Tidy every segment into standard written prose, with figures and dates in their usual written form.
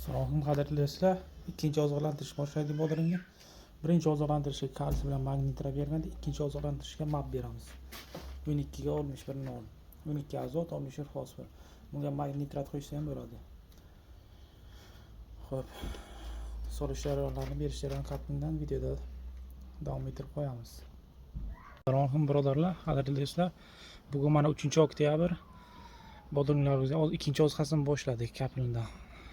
Assalomu qadrli do'stlar. Ikkinchi oziqlantirish boshlaydi bodringga. Birinchi oziqlantirishga kalsiy bilan magnit nitrat berganda, ikkinchi oziqlantirishga mab beramiz. 12 ga 61 non. 12 azot, 61 fosfor. Bunga magnit nitrat qo'ysa ham bo'ladi. Xo'p. Solish jarayonlarini berish jarayoni qat'idan videoda davom ettirib qo'yamiz. Assalomu birodarlar, qadrli do'stlar. Bugun mana 3-oktyabr. Bodringlarimizga ikkinchi oziqasini boshladik kapildan.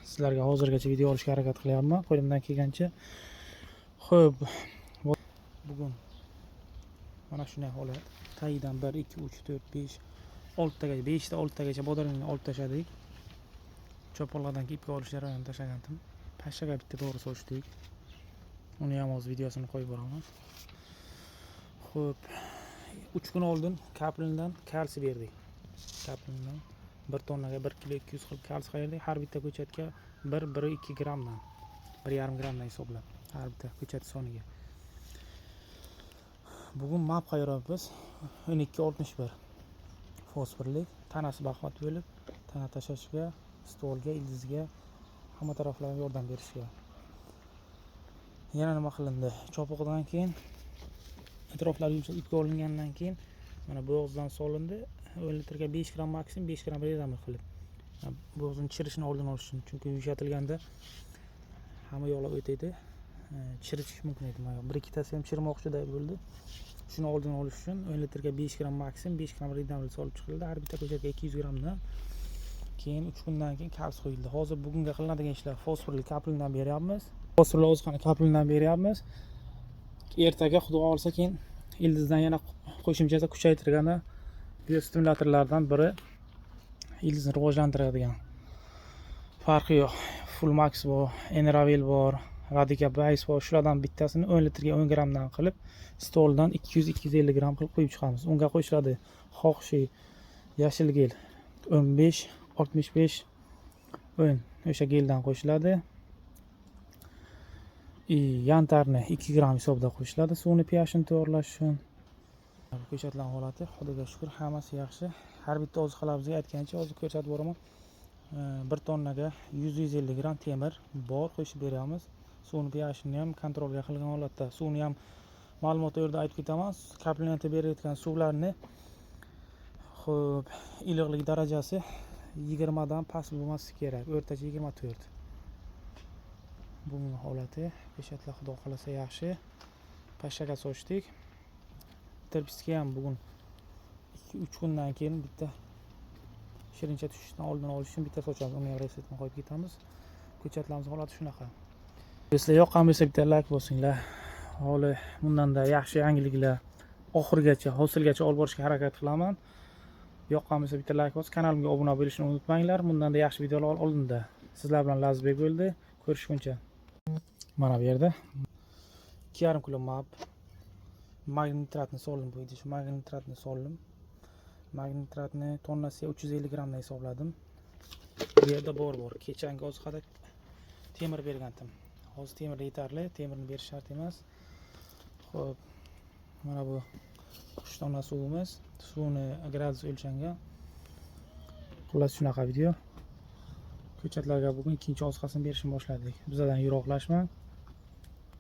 Sizlarga hozirgacha video olishga harakat qilyapman, qo'limdan kelgancha. Xo'p, bugun mana shunday holat. Tagidan 1 2 3 4 5 6 tagacha 5 ta 6 tagacha bodringni olib tashladik. Cho'ponlardan ipga olish jarayonini tashlagandim. Pashshaga bitta to'g'ri solishdik. Uni ham hozir videosini qo'yib boramiz. Xo'p, 3 kun oldin kaplindan kalsiy berdik. Kaplindan 1 tonnaga 1 kilo 200 qilib kalsiy qayerdik. Har bitta ko'chatga 1-1,2 grammdan 1,5 grammdan hisoblab har bitta ko'chat soniga. Bugun map qayryapmiz. 1261 fosforlik, tanasi baquvvat bo'lib, tana tashlashga, stolga, ildizga, hamma taraflarga yordam berishga. Yana nima qilindi? Cho'poqdan keyin atroflari yumshoq ipga olingandan keyin mana bo'g'izdan solindi. 10 litrga 5 gram maksimum 5 gram redamir qilib. Bo'g'izning chirishini oldini olish uchun, chunki yumshatilganda hamma yo'lab o'taydi. Chirish mumkin edi. Mana bir ikkitasi ham chirmoqchida bo'ldi. Shuni oldini olish uchun 10 litrga 5 gram maksimum 5 gram redamir solib chiqildi. Har bitta ko'chatga 200 gramdan. Keyin 3 kundan keyin kalsiy qo'yildi. Hozir bugunga qilinadigan ishlar fosforli kaplindan beryapmiz. Fosforli oziqani kaplindan beryapmiz. Ertaga xudo olsa keyin ildizdan yana qo'shimcha kuchaytirganda biostimulyatorlardan biri ildizni rivojlantiradigan. Farqi yo'q. Full max bor, Enravel bor, Radica Base bor. Shulardan bittasini 10 litrga 10 gramdan qilib, stoldan 200-250 gram qilib qo'yib chiqamiz. Unga qo'shiladi xohishi yashil gel 15, 65, 10 o'sha geldan qo'shiladi. Yantarni 2 gram hisobda qo'shiladi. Suvni pH'ini tayyorlash uchun. Ko'chatlar holati, Xudoga shukr, hammasi yaxshi. Har bitta oziqalarimizga aytgancha hozir ko'rsatib boraman. 1 tonnaga 100-150 gram temir bor qo'shib beramiz. Suvni pH'ini ham kontrolga qilgan holatda, suvni ham ma'lumotni yerda aytib ketaman. Kaplinda berayotgan suvlarni xo'p, iliqlik darajasi 20 dan past bo'lmasligi kerak. O'rtacha 24. Bugun holati, ko'chatlar xudo xolasa yaxshi. Pashshaga sochdik. Terpisga ham bugun 2-3 kundan keyin bitta shirincha tushishdan oldin olish uchun bitta sochamiz. Uni ham resetni qo'yib ketamiz. Ko'chatlarimiz holati shunaqa. Sizlar yoqqan bo'lsa bitta like bosinglar. Holi bundanda yaxshi yangiliklar oxirigacha, hosilgacha olib borishga harakat qilaman. Yoqqan bo'lsa bitta like bosib, kanalimga obuna bo'lishni unutmanglar. Bundanda yaxshi videolar oldinda. Sizlar bilan Lazizbek bo'ldi. Ko'rishguncha. Mana bu yerda 2,5 kilo mab magnit nitratni soldim qo'ydi. Shu magnit nitratni soldim. Magnit nitratni tonnasiga 350 gramdan hisobladim. Bu yerda bor. Kechangi oziqada temir bergandim. Hozir temir yetarli, temirni berish shart emas. Xo'p. Mana bu 3 tonna suvimiz. Suvni gradus o'lchangan. Xullas shunaqa video. Ko'chatlarga bugun ikkinchi oziqasini berishni boshladik. Bizdan yiroqlashmang.